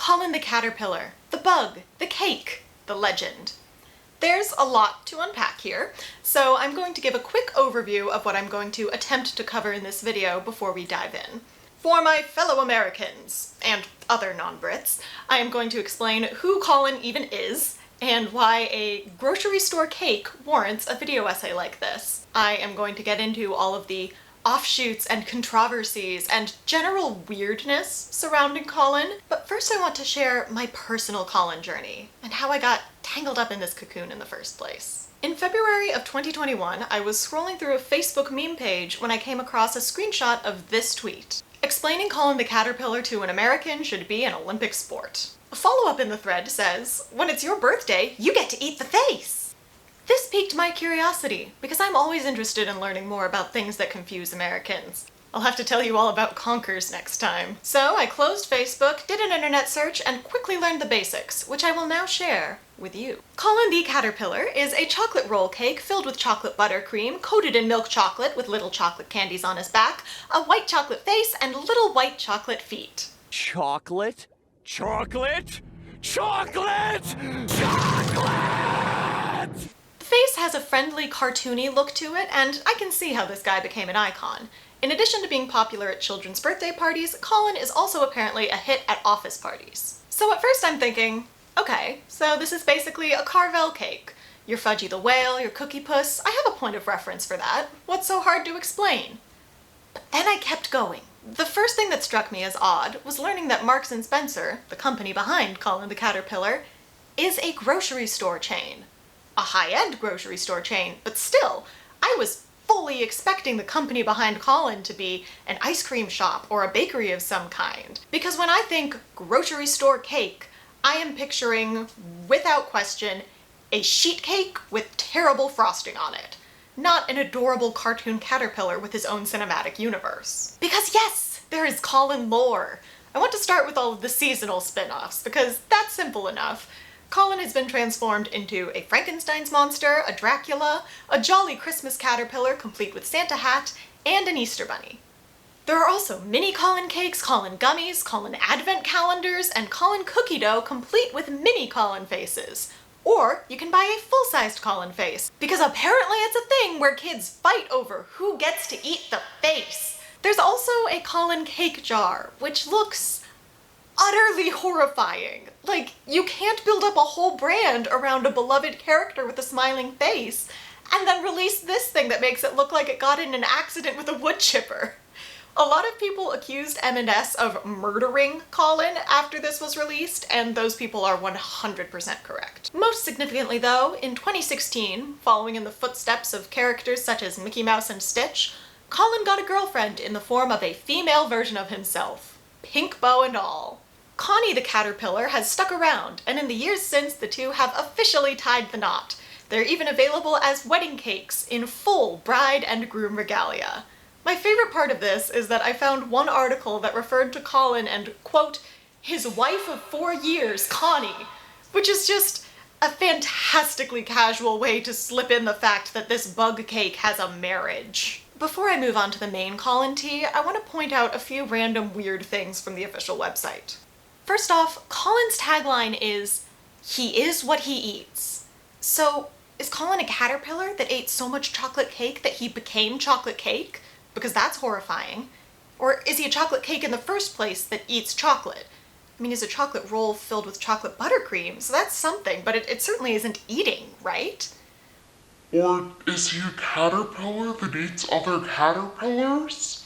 Colin the caterpillar, the bug, the cake, the legend. There's a lot to unpack here, so I'm going to give a quick overview of what I'm going to attempt to cover in this video before we dive in. For my fellow Americans, and other non-Brits, I am going to explain who Colin even is, and why a grocery store cake warrants a video essay like this. I am going to get into all of the offshoots and controversies and general weirdness surrounding Colin, but first I want to share my personal Colin journey and how I got tangled up in this cocoon in the first place. In February of 2021, I was scrolling through a Facebook meme page when I came across a screenshot of this tweet. Explaining Colin the caterpillar to an American should be an Olympic sport. A follow-up in the thread says, when it's your birthday, you get to eat the face! This piqued my curiosity, because I'm always interested in learning more about things that confuse Americans. I'll have to tell you all about conkers next time. So I closed Facebook, did an internet search, and quickly learned the basics, which I will now share with you. Colin the caterpillar is a chocolate roll cake filled with chocolate buttercream, coated in milk chocolate with little chocolate candies on his back, a white chocolate face, and little white chocolate feet. Chocolate? Chocolate? Chocolate! Chocolate! The face has a friendly, cartoony look to it, and I can see how this guy became an icon. In addition to being popular at children's birthday parties, Colin is also apparently a hit at office parties. So at first I'm thinking, okay, so this is basically a Carvel cake. Your Fudgy the Whale, your Cookie Puss, I have a point of reference for that. What's so hard to explain? But then I kept going. The first thing that struck me as odd was learning that Marks & Spencer, the company behind Colin the Caterpillar, is a grocery store chain. A high-end grocery store chain, but still, I was fully expecting the company behind Colin to be an ice cream shop or a bakery of some kind. Because when I think grocery store cake, I am picturing, without question, a sheet cake with terrible frosting on it. Not an adorable cartoon caterpillar with his own cinematic universe. Because yes, there is Colin lore. I want to start with all of the seasonal spin-offs, because that's simple enough. Colin has been transformed into a Frankenstein's monster, a Dracula, a jolly Christmas caterpillar complete with Santa hat, and an Easter bunny. There are also mini Colin cakes, Colin gummies, Colin advent calendars, and Colin cookie dough complete with mini Colin faces. Or you can buy a full-sized Colin face, because apparently it's a thing where kids fight over who gets to eat the face. There's also a Colin cake jar, which looks utterly horrifying. Like, you can't build up a whole brand around a beloved character with a smiling face, and then release this thing that makes it look like it got in an accident with a wood chipper. A lot of people accused M&S of murdering Colin after this was released, and those people are 100% correct. Most significantly though, in 2016, following in the footsteps of characters such as Mickey Mouse and Stitch, Colin got a girlfriend in the form of a female version of himself. Pink bow and all. Connie the caterpillar has stuck around, and in the years since, the two have officially tied the knot. They're even available as wedding cakes in full bride and groom regalia. My favorite part of this is that I found one article that referred to Colin and, quote, his wife of 4 years, Connie, which is just a fantastically casual way to slip in the fact that this bug cake has a marriage. Before I move on to the main Colin tea, I want to point out a few random weird things from the official website. First off, Colin's tagline is, he is what he eats. So, is Colin a caterpillar that ate so much chocolate cake that he became chocolate cake? Because that's horrifying. Or is he a chocolate cake in the first place that eats chocolate? I mean, he's a chocolate roll filled with chocolate buttercream, so that's something, but it certainly isn't eating, right? Or is he a caterpillar that eats other caterpillars?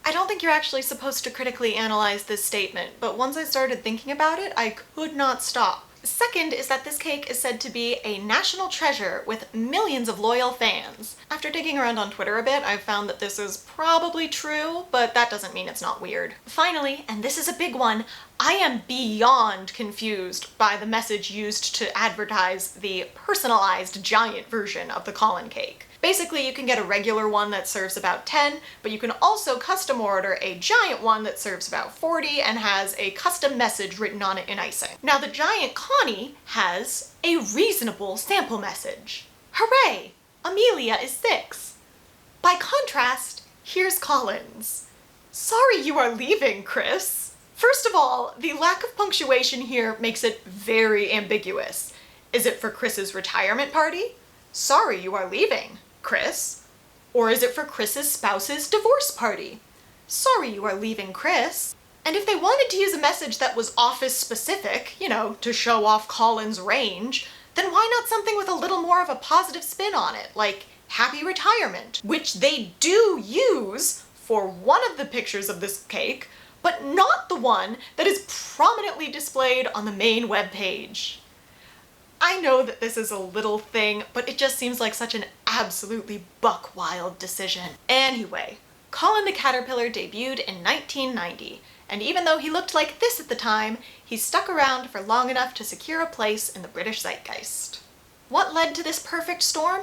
I don't think you're actually supposed to critically analyze this statement, but once I started thinking about it, I could not stop. Second is that this cake is said to be a national treasure with millions of loyal fans. After digging around on Twitter a bit, I've found that this is probably true, but that doesn't mean it's not weird. Finally, and this is a big one, I am beyond confused by the message used to advertise the personalized giant version of the Colin cake. Basically, you can get a regular one that serves about 10, but you can also custom order a giant one that serves about 40 and has a custom message written on it in icing. Now, the giant Connie has a reasonable sample message. Hooray! Amelia is 6. By contrast, here's Colin's. Sorry you are leaving, Chris. First of all, the lack of punctuation here makes it very ambiguous. Is it for Chris's retirement party? Sorry you are leaving, Chris. Or is it for Chris's spouse's divorce party? Sorry you are leaving, Chris. And if they wanted to use a message that was office specific, you know, to show off Colin's range, then why not something with a little more of a positive spin on it, like happy retirement, which they do use for one of the pictures of this cake, but not the one that is prominently displayed on the main webpage. I know that this is a little thing, but it just seems like such an absolutely buck-wild decision. Anyway, Colin the Caterpillar debuted in 1990, and even though he looked like this at the time, he stuck around for long enough to secure a place in the British zeitgeist. What led to this perfect storm?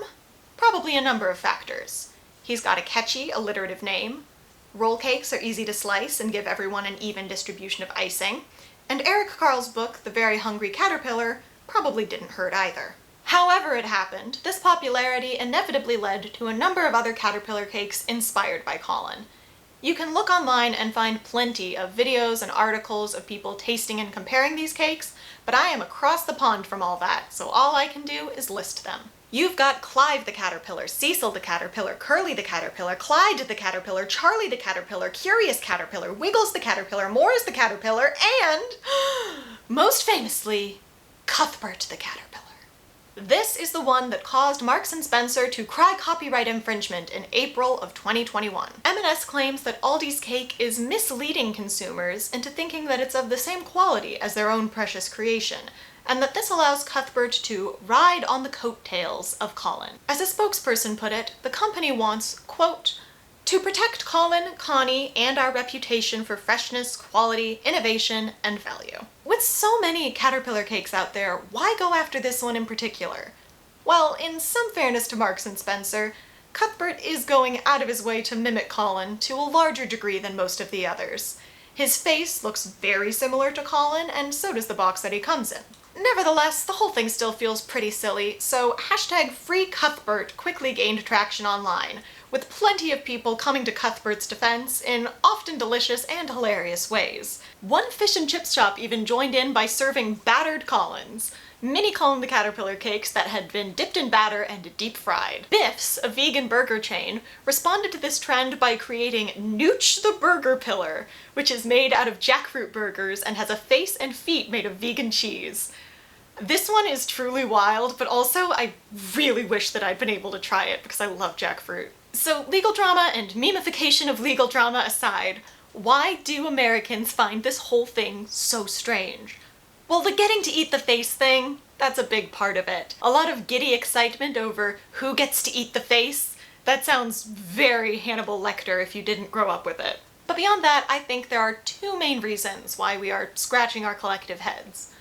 Probably a number of factors. He's got a catchy, alliterative name, roll cakes are easy to slice and give everyone an even distribution of icing, and Eric Carle's book, The Very Hungry Caterpillar, probably didn't hurt either. However it happened, this popularity inevitably led to a number of other caterpillar cakes inspired by Colin. You can look online and find plenty of videos and articles of people tasting and comparing these cakes, but I am across the pond from all that, so all I can do is list them. You've got Clive the Caterpillar, Cecil the Caterpillar, Curly the Caterpillar, Clyde the Caterpillar, Charlie the Caterpillar, Curious Caterpillar, Wiggles the Caterpillar, Morris the Caterpillar, and, most famously, Cuthbert the Caterpillar. This is the one that caused Marks & Spencer to cry copyright infringement in April of 2021. M&S claims that Aldi's cake is misleading consumers into thinking that it's of the same quality as their own precious creation, and that this allows Cuthbert to ride on the coattails of Colin. As a spokesperson put it, the company wants, quote, to protect Colin, Connie, and our reputation for freshness, quality, innovation, and value. With so many caterpillar cakes out there, why go after this one in particular? Well, in some fairness to Marks & Spencer, Cuthbert is going out of his way to mimic Colin to a larger degree than most of the others. His face looks very similar to Colin, and so does the box that he comes in. Nevertheless, the whole thing still feels pretty silly, so #FreeCuthbert quickly gained traction online, with plenty of people coming to Cuthbert's defense in often delicious and hilarious ways. One fish and chip shop even joined in by serving battered Collins, mini Colin the Caterpillar cakes that had been dipped in batter and deep fried. Biff's, a vegan burger chain, responded to this trend by creating Nooch the Burger Pillar, which is made out of jackfruit burgers and has a face and feet made of vegan cheese. This one is truly wild, but also I really wish that I'd been able to try it because I love jackfruit. So legal drama and memification of legal drama aside, why do Americans find this whole thing so strange? Well, the getting to eat the face thing, that's a big part of it. A lot of giddy excitement over who gets to eat the face. That sounds very Hannibal Lecter if you didn't grow up with it. But beyond that, I think there are two main reasons why we are scratching our collective heads.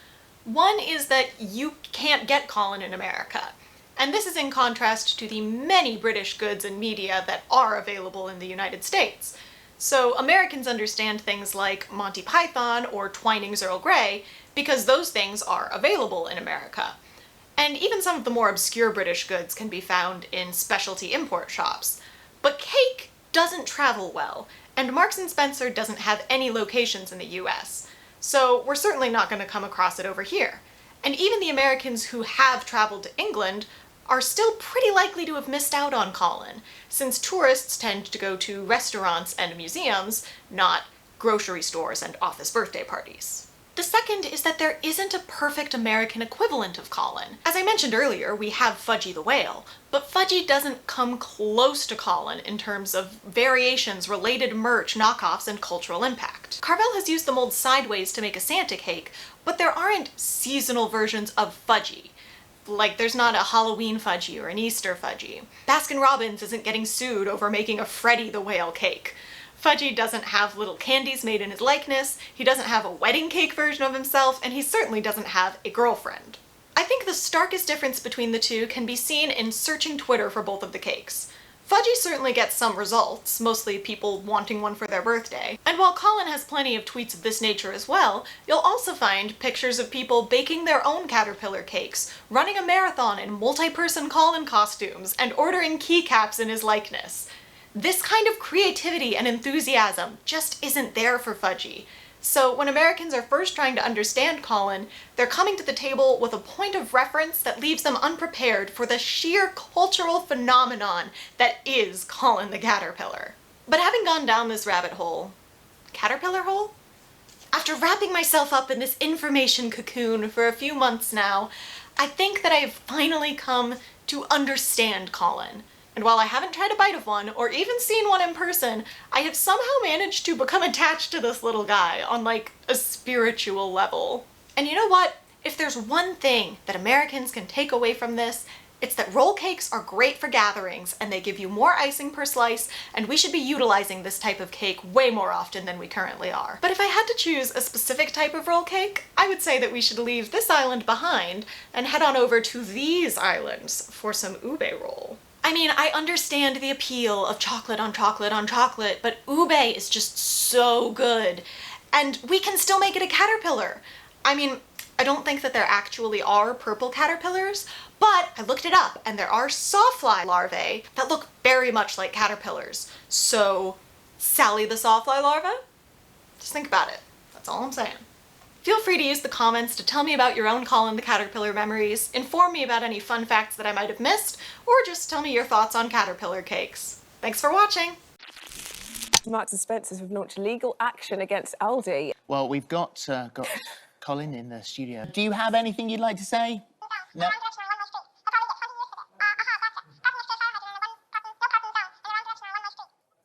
One is that you can't get Colin in America, and this is in contrast to the many British goods and media that are available in the United States. So Americans understand things like Monty Python or Twining's Earl Grey because those things are available in America. And even some of the more obscure British goods can be found in specialty import shops. But cake doesn't travel well, and Marks & Spencer doesn't have any locations in the US. So we're certainly not going to come across it over here. And even the Americans who have traveled to England are still pretty likely to have missed out on Colin, since tourists tend to go to restaurants and museums, not grocery stores and office birthday parties. The second is that there isn't a perfect American equivalent of Colin. As I mentioned earlier, we have Fudgy the Whale, but Fudgy doesn't come close to Colin in terms of variations, related merch, knockoffs, and cultural impact. Carvel has used the mold sideways to make a Santa cake, but there aren't seasonal versions of Fudgy. Like, there's not a Halloween Fudgy or an Easter Fudgy. Baskin-Robbins isn't getting sued over making a Freddy the Whale cake. Fudgy doesn't have little candies made in his likeness, he doesn't have a wedding cake version of himself, and he certainly doesn't have a girlfriend. I think the starkest difference between the two can be seen in searching Twitter for both of the cakes. Fudgy certainly gets some results, mostly people wanting one for their birthday. And while Colin has plenty of tweets of this nature as well, you'll also find pictures of people baking their own caterpillar cakes, running a marathon in multi-person Colin costumes, and ordering keycaps in his likeness. This kind of creativity and enthusiasm just isn't there for Fudgy. So when Americans are first trying to understand Colin, they're coming to the table with a point of reference that leaves them unprepared for the sheer cultural phenomenon that is Colin the Caterpillar. But having gone down this rabbit hole, caterpillar hole? After wrapping myself up in this information cocoon for a few months now, I think that I have finally come to understand Colin. And while I haven't tried a bite of one, or even seen one in person, I have somehow managed to become attached to this little guy on like a spiritual level. And you know what? If there's one thing that Americans can take away from this, it's that roll cakes are great for gatherings and they give you more icing per slice, and we should be utilizing this type of cake way more often than we currently are. But if I had to choose a specific type of roll cake, I would say that we should leave this island behind and head on over to these islands for some ube roll. I mean, I understand the appeal of chocolate on chocolate on chocolate, but ube is just so good. And we can still make it a caterpillar. I mean, I don't think that there actually are purple caterpillars, but I looked it up and there are sawfly larvae that look very much like caterpillars. So, Sally the sawfly larva? Just think about it. That's all I'm saying. Feel free to use the comments to tell me about your own Colin the Caterpillar memories, inform me about any fun facts that I might have missed, or just tell me your thoughts on caterpillar cakes. Thanks for watching! Marks and Spencer's have launched legal action against Aldi. Well, we've got Colin in the studio. Do you have anything you'd like to say? No.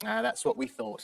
That's what we thought.